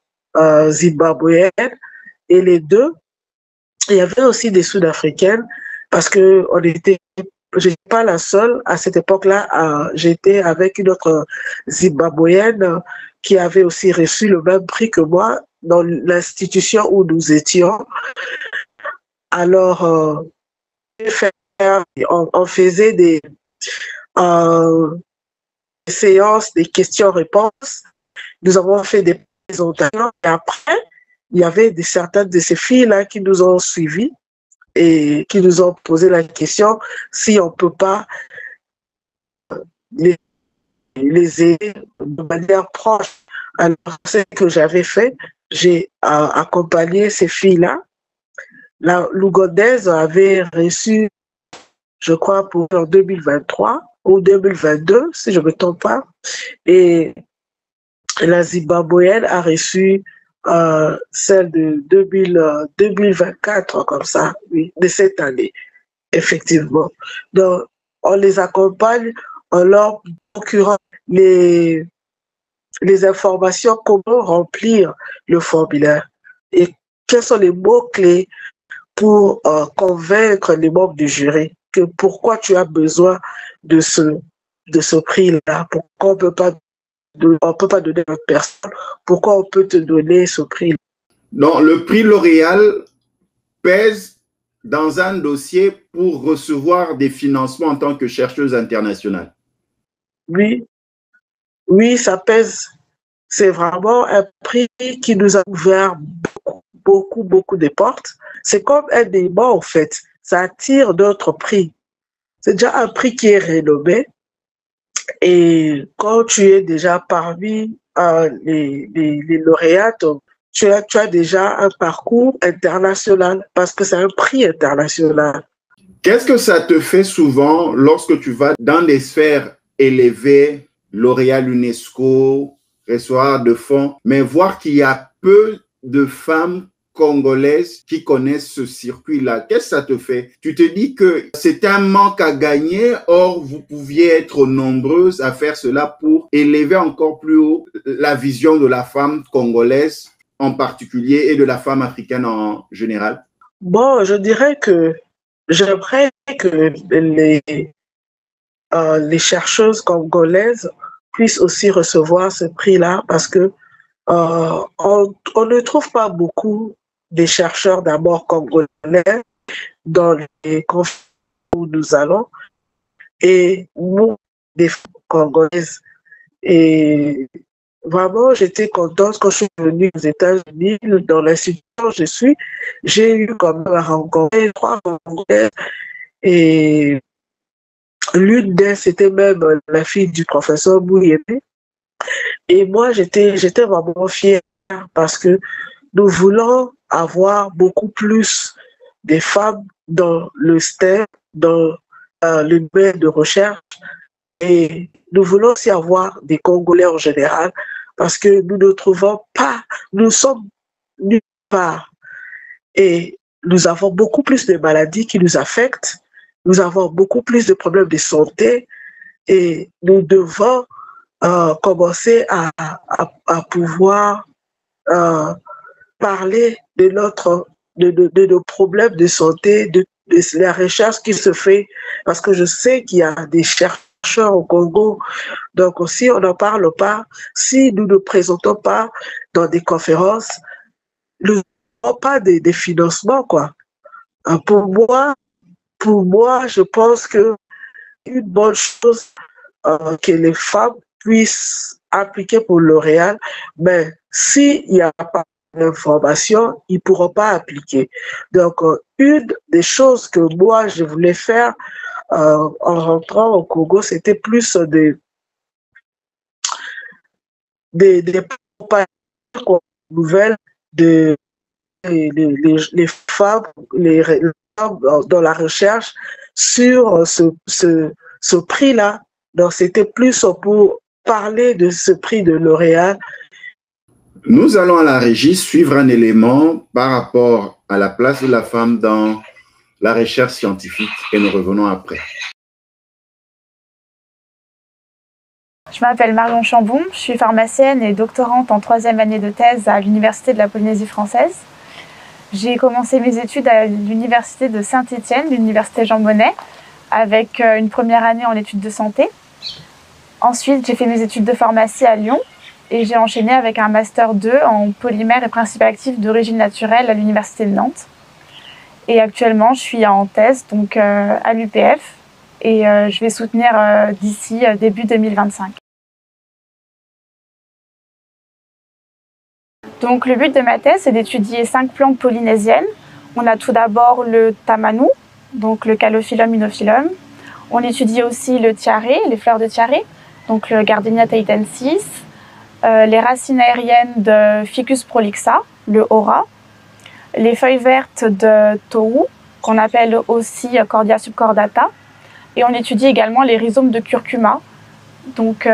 zimbabwéenne. Et les 2, il y avait aussi des Sud-Africaines parce que je n'étais pas la seule à cette époque-là. J'étais avec une autre zimbabwéenne qui avait aussi reçu le même prix que moi dans l'institution où nous étions. Alors, on faisait des séances, des questions-réponses. Nous avons fait des présentations et après, il y avait certaines de ces filles-là qui nous ont suivis et qui nous ont posé la question si on ne peut pas les aider de manière proche. Alors, ce que j'avais fait, j'ai accompagné ces filles-là l'Ougandaise avait reçu, je crois, pour 2023 ou 2022, si je ne me trompe pas, et la Zimbabwéenne a reçu celle de 2024, comme ça, oui, de cette année, effectivement. Donc, on les accompagne en leur procurant les informations, comment remplir le formulaire et quels sont les mots-clés pour convaincre les membres du jury que pourquoi tu as besoin de ce prix-là, pourquoi on peut pas donner à une personne, pourquoi on peut te donner ce prix. Donc, le prix L'Oréal pèse dans un dossier pour recevoir des financements en tant que chercheuse internationale. Oui, ça pèse. C'est vraiment un prix qui nous a ouvert beaucoup de portes. C'est comme un débat, en fait. Ça attire d'autres prix. C'est déjà un prix qui est renommé. Et quand tu es déjà parmi les lauréates, tu as déjà un parcours international parce que c'est un prix international. Qu'est-ce que ça te fait souvent lorsque tu vas dans des sphères élevées, L'Oréal, UNESCO, recevoir de fonds, mais voir qu'il y a peu de femmes congolaises qui connaissent ce circuit-là? Qu'est-ce que ça te fait? Tu te dis que c'est un manque à gagner, or vous pouviez être nombreuses à faire cela pour élever encore plus haut la vision de la femme congolaise en particulier et de la femme africaine en général? Bon, je dirais que j'aimerais que les chercheuses congolaises puissent aussi recevoir ce prix-là parce que on ne trouve pas beaucoup de chercheurs d'abord congolais dans les conférences où nous allons et nous, des femmes congolaises. Et vraiment, j'étais contente quand je suis venue aux États-Unis, dans l'institution où je suis, j'ai eu quand même à rencontrer 3 Congolaises et l'une d'elles, c'était même la fille du professeur Bouyemé. Et moi, j'étais vraiment fière parce que nous voulons avoir beaucoup plus de femmes dans le STEM, dans le domaine de recherche. Et nous voulons aussi avoir des Congolais en général parce que nous ne trouvons pas, nous sommes nulle part. Et nous avons beaucoup plus de maladies qui nous affectent. Nous avons beaucoup plus de problèmes de santé et nous devons commencer à pouvoir parler de nos problèmes de santé, de la recherche qui se fait, parce que je sais qu'il y a des chercheurs au Congo. Donc, si on n'en parle pas, si nous ne présentons pas dans des conférences, nous n'avons pas de financement, quoi. Pour moi, je pense que une bonne chose que les femmes puissent appliquer pour L'Oréal, mais s'il n'y a pas d'information, ils ne pourront pas appliquer. Donc, une des choses que moi, je voulais faire en rentrant au Congo, c'était plus des nouvelles de les femmes dans la recherche sur ce prix-là. Donc, c'était plus pour parler de ce prix de L'Oréal. Nous allons à la régie suivre un élément par rapport à la place de la femme dans la recherche scientifique et nous revenons après. Je m'appelle Marion Chambon, je suis pharmacienne et doctorante en 3e année de thèse à l'Université de la Polynésie française. J'ai commencé mes études à l'Université de Saint-Étienne, l'Université Jean Monnet, avec une première année en études de santé. Ensuite, j'ai fait mes études de pharmacie à Lyon et j'ai enchaîné avec un Master 2 en polymères et principes actifs d'origine naturelle à l'Université de Nantes. Et actuellement, je suis en thèse donc, à l'UPF et je vais soutenir d'ici début 2025. Donc, le but de ma thèse, c'est d'étudier 5 plantes polynésiennes. On a tout d'abord le tamanou, donc le Calophyllum unophyllum. On étudie aussi le tiaré, les fleurs de tiaré, donc le Gardenia tahitensis, les racines aériennes de Ficus prolixa, le aura, les feuilles vertes de tohu, qu'on appelle aussi Cordia subcordata. Et on étudie également les rhizomes de curcuma, donc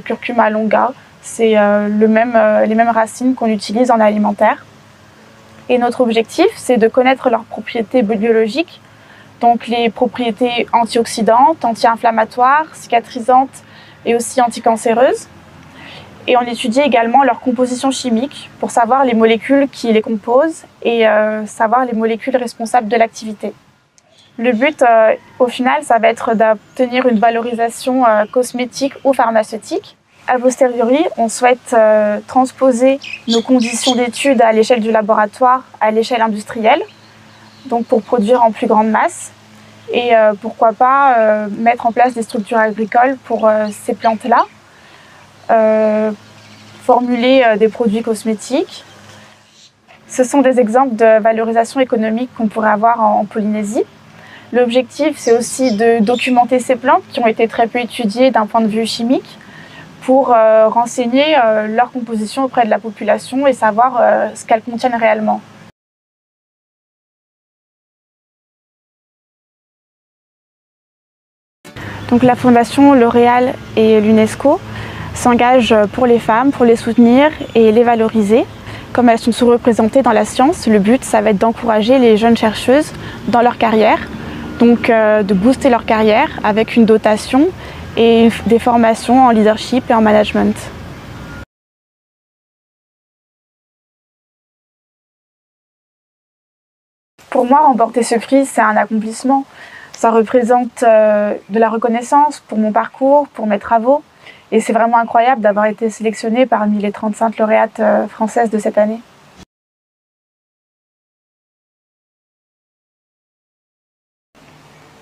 curcuma longa. C'est les mêmes racines qu'on utilise en alimentaire. Et notre objectif, c'est de connaître leurs propriétés biologiques, donc les propriétés antioxydantes, anti-inflammatoires, cicatrisantes et aussi anticancéreuses. Et on étudie également leur composition chimique pour savoir les molécules qui les composent et savoir les molécules responsables de l'activité. Le but, au final, ça va être d'obtenir une valorisation cosmétique ou pharmaceutique. A posteriori, on souhaite transposer nos conditions d'étude à l'échelle du laboratoire, à l'échelle industrielle, donc pour produire en plus grande masse. Et pourquoi pas mettre en place des structures agricoles pour ces plantes-là, formuler des produits cosmétiques. Ce sont des exemples de valorisation économique qu'on pourrait avoir en Polynésie. L'objectif, c'est aussi de documenter ces plantes qui ont été très peu étudiées d'un point de vue chimique pour renseigner leur composition auprès de la population et savoir ce qu'elles contiennent réellement. Donc la Fondation L'Oréal et l'UNESCO s'engagent pour les femmes, pour les soutenir et les valoriser. Comme elles sont sous-représentées dans la science, le but, ça va être d'encourager les jeunes chercheuses dans leur carrière, donc de booster leur carrière avec une dotation et des formations en leadership et en management. Pour moi, remporter ce prix, c'est un accomplissement. Ça représente de la reconnaissance pour mon parcours, pour mes travaux. Et c'est vraiment incroyable d'avoir été sélectionnée parmi les 35 lauréates françaises de cette année.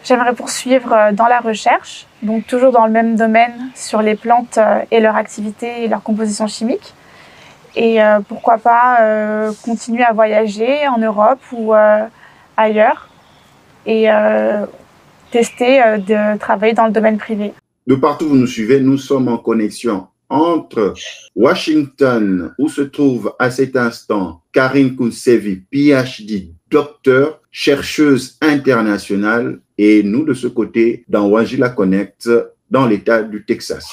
J'aimerais poursuivre dans la recherche, donc toujours dans le même domaine sur les plantes et leur activité et leur composition chimique. Et pourquoi pas continuer à voyager en Europe ou ailleurs et tester de travailler dans le domaine privé. De partout où vous nous suivez, nous sommes en connexion entre Washington, où se trouve à cet instant Karine Kounsevi, PhD, docteur, chercheuse internationale, et nous de ce côté dans Wajila Connect, dans l'État du Texas.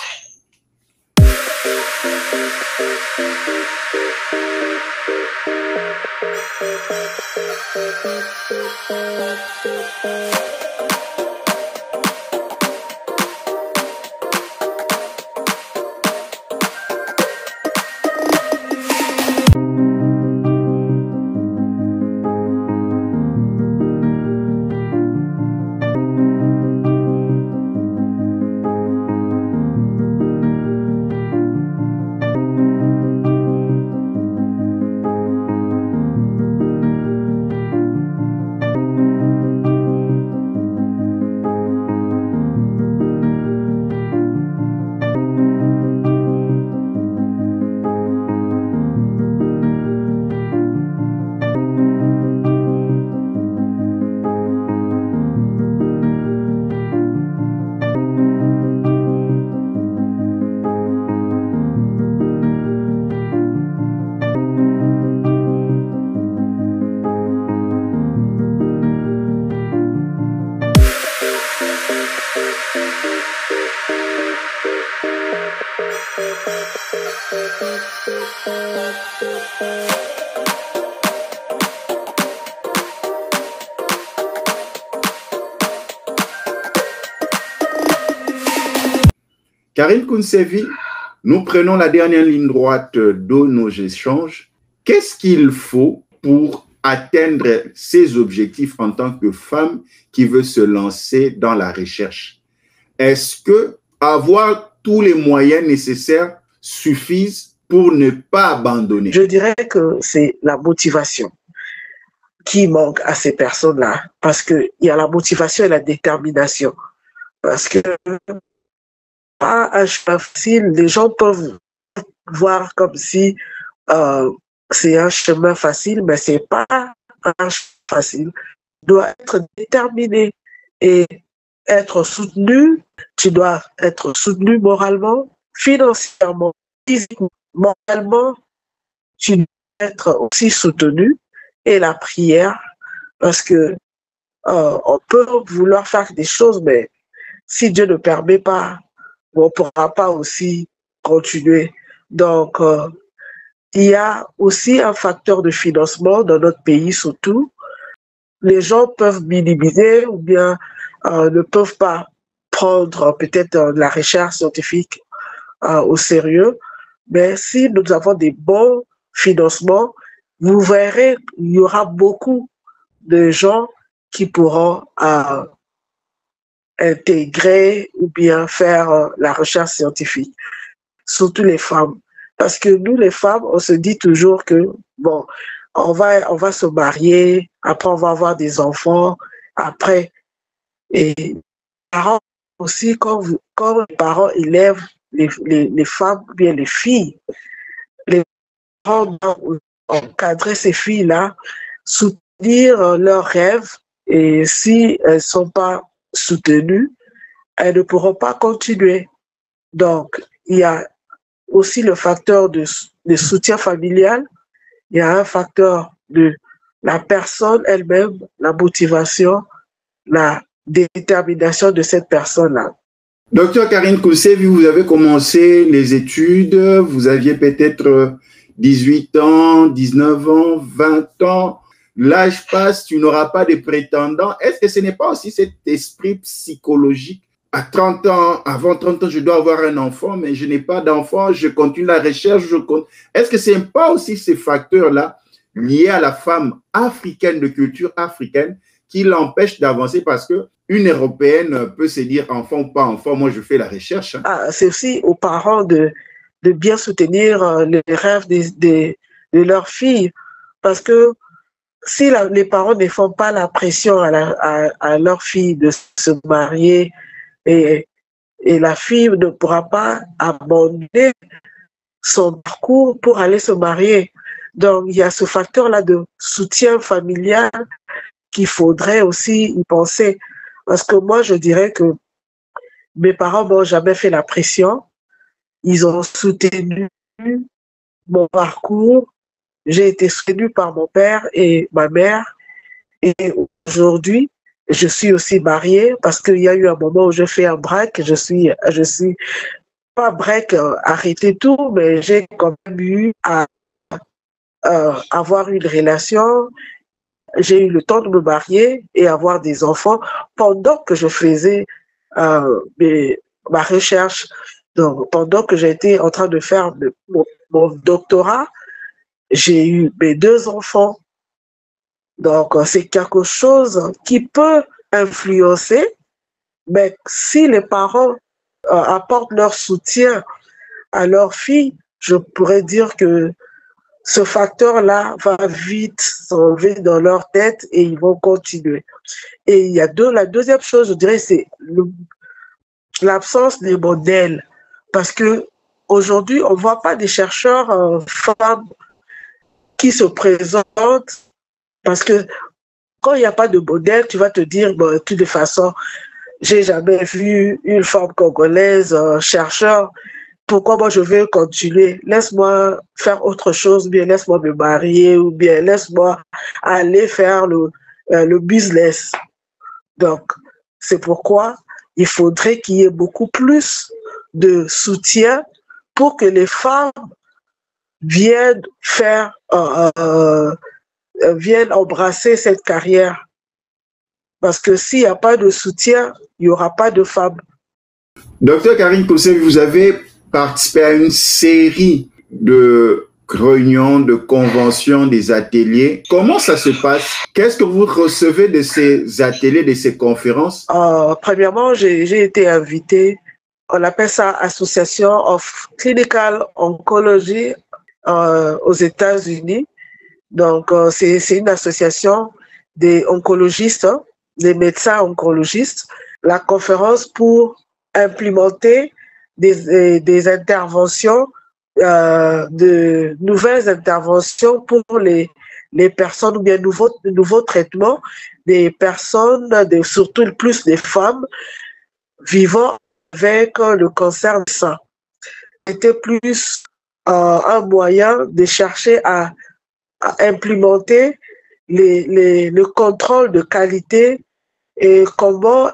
Karine Kounsevi, nous prenons la dernière ligne droite de nos échanges. Qu'est-ce qu'il faut pour atteindre ses objectifs en tant que femme qui veut se lancer dans la recherche? Est-ce que avoir tous les moyens nécessaires suffisent pour ne pas abandonner? Je dirais que c'est la motivation qui manque à ces personnes-là, parce qu'il y a la motivation et la détermination. Parce que pas un chemin facile, les gens peuvent voir comme si c'est un chemin facile, mais c'est pas un chemin facile. Tu dois être déterminé et être soutenu. Tu dois être soutenu moralement, financièrement, physiquement, mentalement. Tu dois être aussi soutenu et la prière, parce que on peut vouloir faire des choses, mais si Dieu ne permet pas, on ne pourra pas aussi continuer. Donc, il y a aussi un facteur de financement dans notre pays surtout. Les gens peuvent minimiser ou bien ne peuvent pas prendre peut-être la recherche scientifique au sérieux. Mais si nous avons des bons financements, vous verrez, il y aura beaucoup de gens qui pourront intégrer ou bien faire la recherche scientifique, surtout les femmes. Parce que nous, les femmes, on se dit toujours que, bon, on va se marier, après on va avoir des enfants, après, et les parents aussi, quand les parents élèvent les femmes ou bien les filles, les parents doivent encadrer ces filles-là, soutenir leurs rêves, et si elles ne sont pas soutenues, elles ne pourront pas continuer. Donc, il y a aussi le facteur de soutien familial, il y a un facteur de la personne elle-même, la motivation, la détermination de cette personne-là. Docteur Karine Koussevi, vous avez commencé les études, vous aviez peut-être 18 ans, 19 ans, 20 ans. L'âge passe, tu n'auras pas de prétendants. Est-ce que ce n'est pas aussi cet esprit psychologique? À 30 ans, avant 30 ans, je dois avoir un enfant, mais je n'ai pas d'enfant, je continue la recherche, Est-ce que ce n'est pas aussi ces facteurs-là liés à la femme africaine, de culture africaine, qui l'empêchent d'avancer? Parce qu'une Européenne peut se dire enfant ou pas enfant, moi je fais la recherche. C'est aussi aux parents de bien soutenir les rêves de leurs filles. Parce que si les parents ne font pas la pression à leur fille de se marier, et la fille ne pourra pas abandonner son parcours pour aller se marier. Donc, il y a ce facteur-là de soutien familial qu'il faudrait aussi y penser. Parce que moi, je dirais que mes parents n'ont jamais fait la pression. Ils ont soutenu mon parcours. J'ai été soutenue par mon père et ma mère. Et aujourd'hui, je suis aussi mariée parce qu'il y a eu un moment où je fais un break. Je suis pas break, arrêter tout, mais j'ai quand même eu à avoir une relation. J'ai eu le temps de me marier et avoir des enfants pendant que je faisais ma recherche. Donc, pendant que j'étais en train de faire mon doctorat, j'ai eu mes 2 enfants. Donc, c'est quelque chose qui peut influencer, mais si les parents apportent leur soutien à leur fille, je pourrais dire que ce facteur-là va vite s'enlever dans leur tête et ils vont continuer. Et il y a la deuxième chose, je dirais, c'est l'absence des modèles. Parce qu'aujourd'hui, on ne voit pas des chercheurs femmes qui se présentent. Parce que quand il n'y a pas de modèle, tu vas te dire, bon, de toute façon, j'ai jamais vu une femme congolaise chercheur. Pourquoi moi je veux continuer? Laisse-moi faire autre chose, ou bien laisse-moi me marier, ou bien laisse-moi aller faire le business. Donc, c'est pourquoi il faudrait qu'il y ait beaucoup plus de soutien pour que les femmes viennent viennent embrasser cette carrière. Parce que s'il n'y a pas de soutien, il n'y aura pas de femmes. Docteur Karine Koussevi, vous avez participé à une série de réunions, de conventions, des ateliers. Comment ça se passe? Qu'est-ce que vous recevez de ces ateliers, de ces conférences? Premièrement, j'ai été invitée, on appelle ça Association of Clinical Oncology aux États-Unis. Donc, c'est une association des oncologistes, des médecins oncologistes. La conférence pour implémenter des interventions, de nouvelles interventions pour les personnes, ou bien nouveaux traitements des personnes, surtout plus des femmes vivant avec le cancer du sein. C'était plus un moyen de chercher à implémenter le contrôle de qualité et comment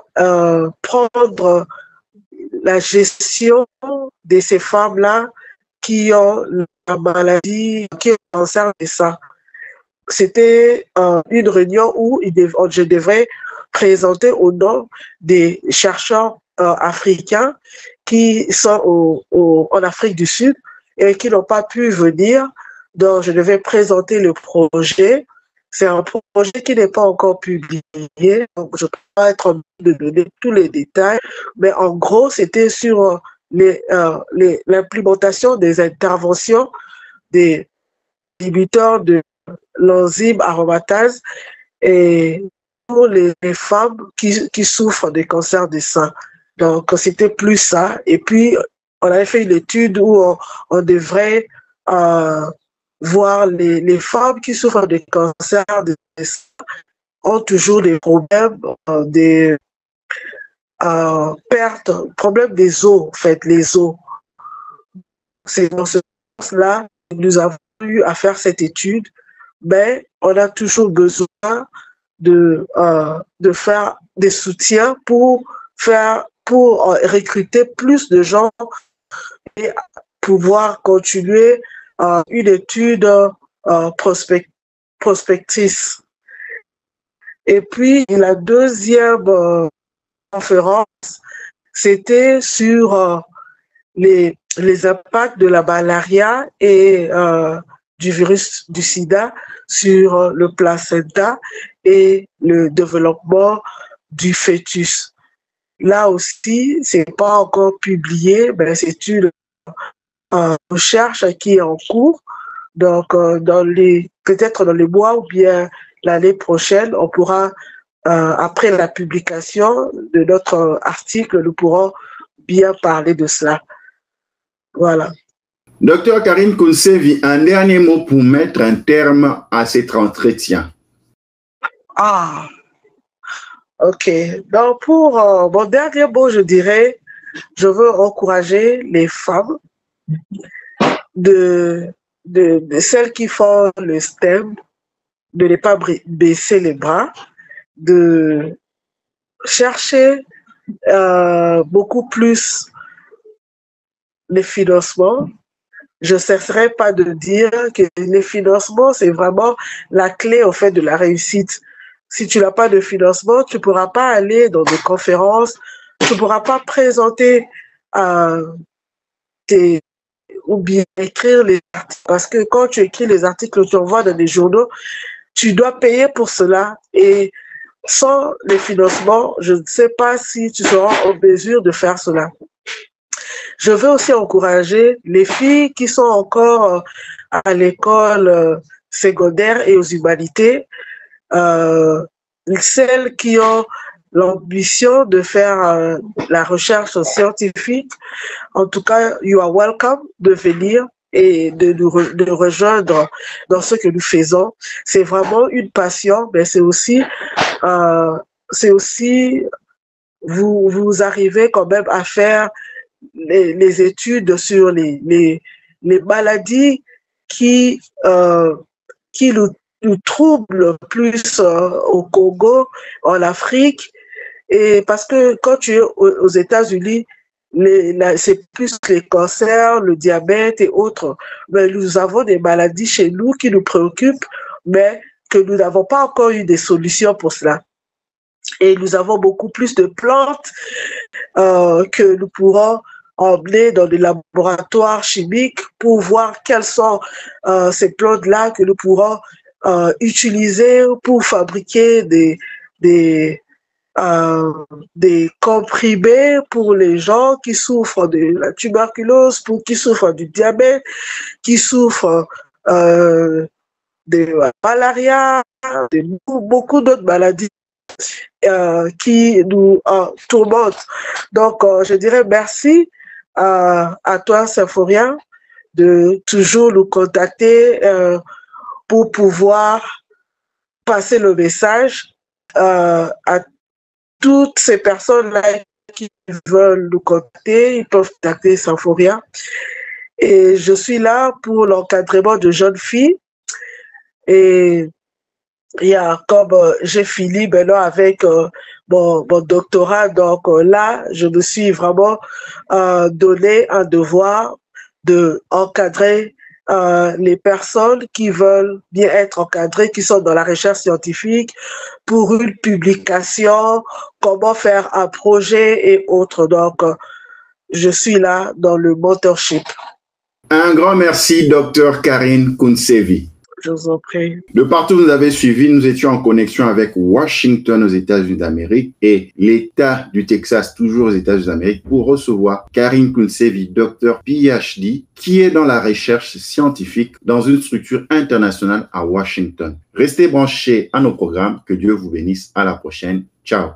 prendre la gestion de ces femmes-là qui ont la maladie, qui ont le cancer de ça. C'était une réunion où je devrais présenter au nom des chercheurs africains qui sont en Afrique du Sud et qui n'ont pas pu venir. Donc, je devais présenter le projet. C'est un projet qui n'est pas encore publié, donc je ne peux pas être en train de donner tous les détails, mais en gros, c'était sur l'implémentation des interventions des inhibiteurs de l'enzyme aromatase et pour les femmes qui souffrent de cancer du sein. Donc, c'était plus ça. Et puis, on avait fait une étude où on devrait voir les femmes qui souffrent de cancer du sein ont toujours des problèmes, des pertes, problèmes des os, en fait, les os. C'est dans ce sens-là que nous avons eu à faire cette étude, mais on a toujours besoin de faire des soutiens pour recruter plus de gens et pouvoir continuer une étude prospectrice. Et puis, la deuxième conférence, c'était sur les impacts de la malaria et du virus du sida sur le placenta et le développement du fœtus. Là aussi, c'est pas encore publié, mais c'est une recherche qui est en cours. Donc, peut-être dans les mois ou bien l'année prochaine, on pourra, après la publication de notre article, nous pourrons bien parler de cela. Voilà. Docteur Karine Kounsevi, un dernier mot pour mettre un terme à cet entretien. Ah, ok. Donc, pour mon dernier mot, je dirais, je veux encourager les femmes de celles qui font le STEM, de ne pas baisser les bras, de chercher beaucoup plus les financements. Je ne cesserai pas de dire que les financements, c'est vraiment la clé, en fait, de la réussite. Si tu n'as pas de financement, tu ne pourras pas aller dans des conférences, tu ne pourras pas présenter ou bien écrire les articles. Parce que quand tu écris les articles, tu envoies dans des journaux, tu dois payer pour cela. Et sans les financements, je ne sais pas si tu seras en mesure de faire cela. Je veux aussi encourager les filles qui sont encore à l'école secondaire et aux humanités, celles qui ont l'ambition de faire la recherche scientifique. En tout cas, you are welcome de venir et de rejoindre dans ce que nous faisons. C'est vraiment une passion, mais c'est aussi vous arrivez quand même à faire les études sur les maladies qui nous troublent plus au Congo, en Afrique, et parce que quand tu es aux États-Unis, c'est plus les cancers, le diabète et autres. Mais nous avons des maladies chez nous qui nous préoccupent, mais que nous n'avons pas encore eu des solutions pour cela. Et nous avons beaucoup plus de plantes que nous pourrons emmener dans des laboratoires chimiques pour voir quelles sont ces plantes-là que nous pourrons utiliser pour fabriquer des comprimés pour les gens qui souffrent de la tuberculose, qui souffrent du diabète, qui souffrent de la malaria, de beaucoup d'autres maladies qui nous tourmentent. Donc, je dirais merci à toi, Symphoria, de toujours nous contacter pour pouvoir passer le message à toutes ces personnes-là qui veulent nous contacter. Ils peuvent contacter Symphoria. Et je suis là pour l'encadrement de jeunes filles. Et il y a comme j'ai fini maintenant avec mon doctorat, donc là, je me suis vraiment donné un devoir de encadrer les personnes qui veulent bien être encadrées, qui sont dans la recherche scientifique pour une publication, comment faire un projet et autres. Donc, je suis là dans le mentorship. Un grand merci, Dr Karine Kounsevi. Je vous en prie. De partout où vous nous avez suivis, nous étions en connexion avec Washington aux États-Unis d'Amérique et l'État du Texas, toujours aux États-Unis d'Amérique, pour recevoir Karine Kounsevi, docteur PhD, qui est dans la recherche scientifique dans une structure internationale à Washington. Restez branchés à nos programmes. Que Dieu vous bénisse. À la prochaine. Ciao.